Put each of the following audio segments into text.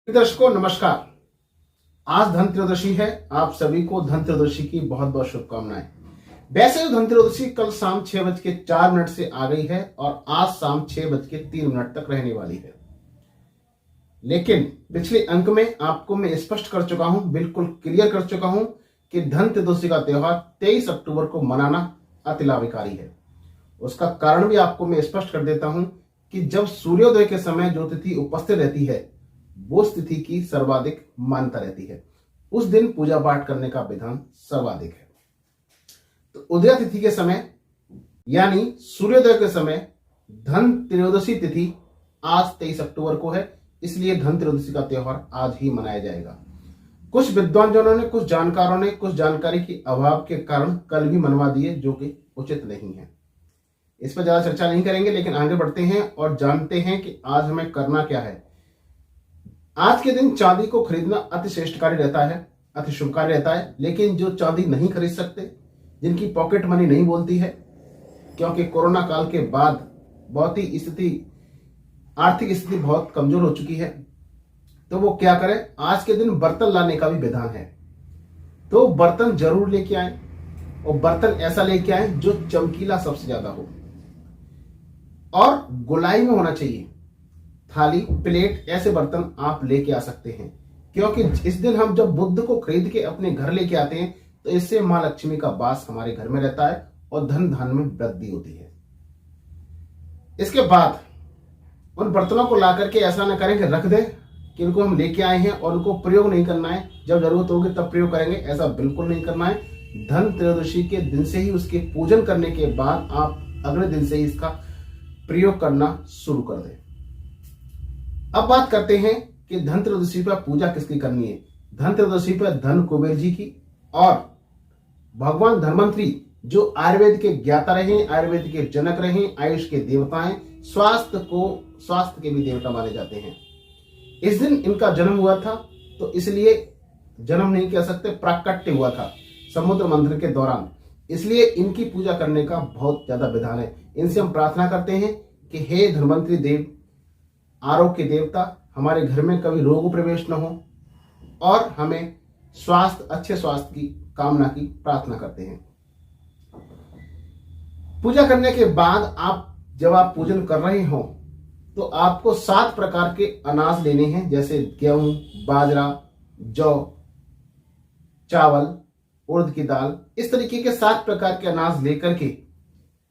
दर्शकों नमस्कार। आज धनत्रयोदशी है। आप सभी को धनत्रयोदशी की बहुत बहुत शुभकामनाएं। वैसे तो धनत्रयोदशी कल शाम 6:04 से आ गई है और आज शाम 6:03 तक रहने वाली है, लेकिन पिछले अंक में आपको मैं स्पष्ट कर चुका हूं, बिल्कुल क्लियर कर चुका हूं कि धनत्रयोदशी का त्योहार 23 अक्टूबर को मनाना अति लाभकारी है। उसका कारण भी आपको मैं स्पष्ट कर देता हूं कि जब सूर्योदय के समय जो तिथि उपस्थित रहती है वो तिथि की सर्वाधिक मान्यता रहती है। उस दिन पूजा पाठ करने का विधान सर्वाधिक है। तो उदय तिथि के समय यानी सूर्योदय के समय धन त्रयोदशी तिथि आज 23 अक्टूबर को है, इसलिए धन त्रयोदशी का त्योहार आज ही मनाया जाएगा। कुछ विद्वानजनों ने, कुछ जानकारों ने कुछ जानकारी के अभाव के कारण कल भी मनवा दिए, जो कि उचित नहीं है। इस पर ज्यादा चर्चा नहीं करेंगे, लेकिन आगे बढ़ते हैं और जानते हैं कि आज हमें करना क्या है। आज के दिन चांदी को खरीदना अति श्रेष्ठकारी रहता है, अति शुभकारी रहता है। लेकिन जो चांदी नहीं खरीद सकते, जिनकी पॉकेट मनी नहीं बोलती है, क्योंकि कोरोना काल के बाद बहुत ही स्थिति, आर्थिक स्थिति बहुत कमजोर हो चुकी है, तो वो क्या करें, आज के दिन बर्तन लाने का भी विधान है। तो बर्तन जरूर लेके आए और बर्तन ऐसा लेके आए जो चमकीला सबसे ज्यादा हो और गोलाई में होना चाहिए। थाली, प्लेट, ऐसे बर्तन आप लेके आ सकते हैं, क्योंकि इस दिन हम जब बुद्ध को खरीद के अपने घर लेके आते हैं तो इससे मां लक्ष्मी का वास हमारे घर में रहता है और धन धान में वृद्धि होती है। इसके बाद उन बर्तनों को ला करके ऐसा ना करें कि रख दें कि इनको हम लेके आए हैं और उनको प्रयोग नहीं करना है, जब जरूरत होगी तब प्रयोग करेंगे, ऐसा बिल्कुल नहीं करना है। धन त्रयोदशी के दिन से ही उसके पूजन करने के बाद आप अगले दिन से ही इसका प्रयोग करना शुरू कर दें। अब बात करते हैं कि धन त्रयोदशी पर पूजा किसकी करनी है। धन त्रयोदशी पर धन कुबेर जी की और भगवान धन्वंतरी, जो आयुर्वेद के ज्ञाता रहे, आयुर्वेद के जनक रहे, आयुष के देवता हैं, स्वास्थ्य के भी देवता माने जाते हैं। इस दिन इनका जन्म हुआ था, तो इसलिए जन्म नहीं कह सकते, प्राकट्य हुआ था समुद्र मंथन के दौरान, इसलिए इनकी पूजा करने का बहुत ज्यादा विधान है। इनसे हम प्रार्थना करते हैं कि हे धन्वंतरी देव, आरोग्य के देवता, हमारे घर में कभी रोग प्रवेश न हो और हमें अच्छे स्वास्थ्य की कामना की प्रार्थना करते हैं। पूजा करने के बाद जब आप पूजन कर रहे हो तो आपको 7 प्रकार के अनाज लेने हैं, जैसे गेहूं, बाजरा, जौ, चावल, उड़द की दाल, इस तरीके के 7 प्रकार के अनाज लेकर के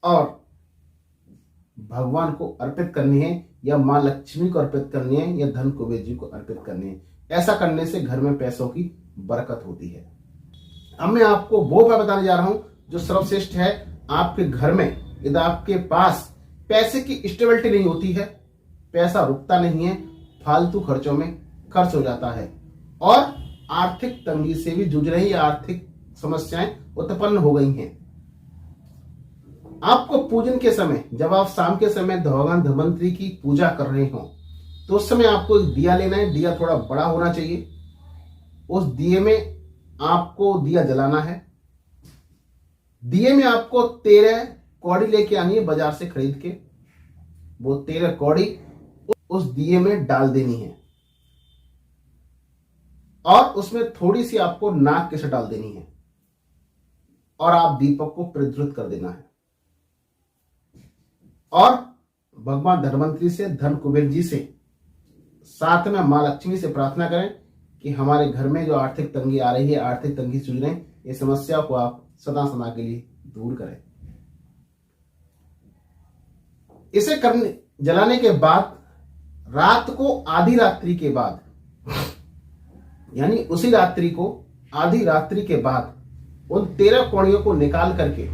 और भगवान को अर्पित करनी है, या मां लक्ष्मी को अर्पित करनी है, या धन कुबेर जी को अर्पित करनी है। ऐसा करने से घर में पैसों की बरकत होती है। अब मैं आपको वो उपाय बताने जा रहा हूं जो सर्वश्रेष्ठ है। आपके घर में यदि आपके पास पैसे की स्टेबिलिटी नहीं होती है, पैसा रुकता नहीं है, फालतू खर्चों में खर्च हो जाता है और आर्थिक तंगी से भी जूझ रही, आर्थिक समस्याएं उत्पन्न हो गई हैं, आपको पूजन के समय, जब आप शाम के समय भगवान धन्वंतरी की पूजा कर रहे हो, तो उस समय आपको एक दिया लेना है। दिया थोड़ा बड़ा होना चाहिए। उस दिए में आपको दिया जलाना है। दिए में आपको 13 कौड़ी लेके आनी है बाजार से खरीद के। वो 13 कौड़ी उस दिए में डाल देनी है और उसमें थोड़ी सी आपको नाग केसर डाल देनी है और आप दीपक को प्रज्वलित कर देना है और भगवान धन्वंतरी से, धन कुबेर जी से, साथ में मां लक्ष्मी से प्रार्थना करें कि हमारे घर में जो आर्थिक तंगी आ रही है, आर्थिक तंगी से जूझ रहे हैं, इस समस्या को आप सदा सदा के लिए दूर करें। इसे जलाने के बाद रात को, आधी रात्रि के बाद, यानी उसी रात्रि को आधी रात्रि के बाद उन 13 कौड़ियों को निकाल करके,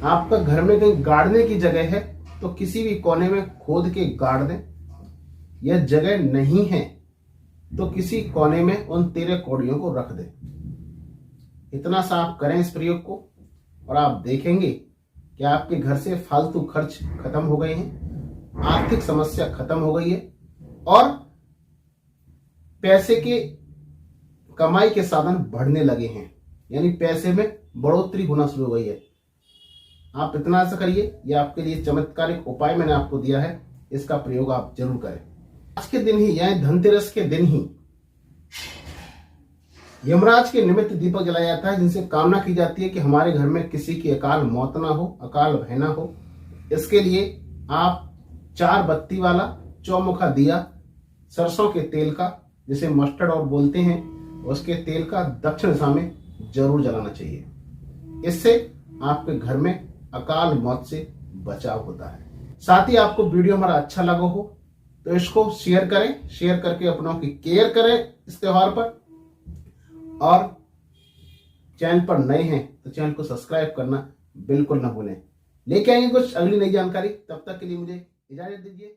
आपका घर में कहीं गाड़ने की जगह है तो किसी भी कोने में खोद के गाड़ दें, यह जगह नहीं है तो किसी कोने में उन 13 कौड़ियों को रख दें। इतना सा आप करें इस प्रयोग को और आप देखेंगे कि आपके घर से फालतू खर्च खत्म हो गए हैं, आर्थिक समस्या खत्म हो गई है और पैसे के कमाई के साधन बढ़ने लगे हैं, यानी पैसे में बढ़ोतरी होना शुरू हो गई है। आप इतना सा करिए, यह आपके लिए चमत्कारिक उपाय मैंने आपको दिया है, इसका प्रयोग आप जरूर करें। आज के दिन ही यानी धनतेरस के दिन ही यमराज के निमित्त दीपक जलाया जाता है, जिनसे कामना की जाती है कि हमारे घर में किसी की अकाल मौत ना हो, अकाल भय ना हो। इसके लिए आप 4 बत्ती वाला चौमुखा दिया सरसों के तेल का, जिसे मस्टर्ड ऑयल बोलते हैं, उसके तेल का दक्षिण दिशा में जरूर जलाना चाहिए। इससे आपके घर में अकाल मौत से बचाव होता है। साथ ही आपको वीडियो हमारा अच्छा लगा हो तो इसको शेयर करें, शेयर करके अपनों की केयर करें इस त्योहार पर। और चैनल पर नए हैं तो चैनल को सब्सक्राइब करना बिल्कुल ना भूलें। लेके आएंगे कुछ अगली नई जानकारी, तब तक के लिए मुझे इजाजत दीजिए।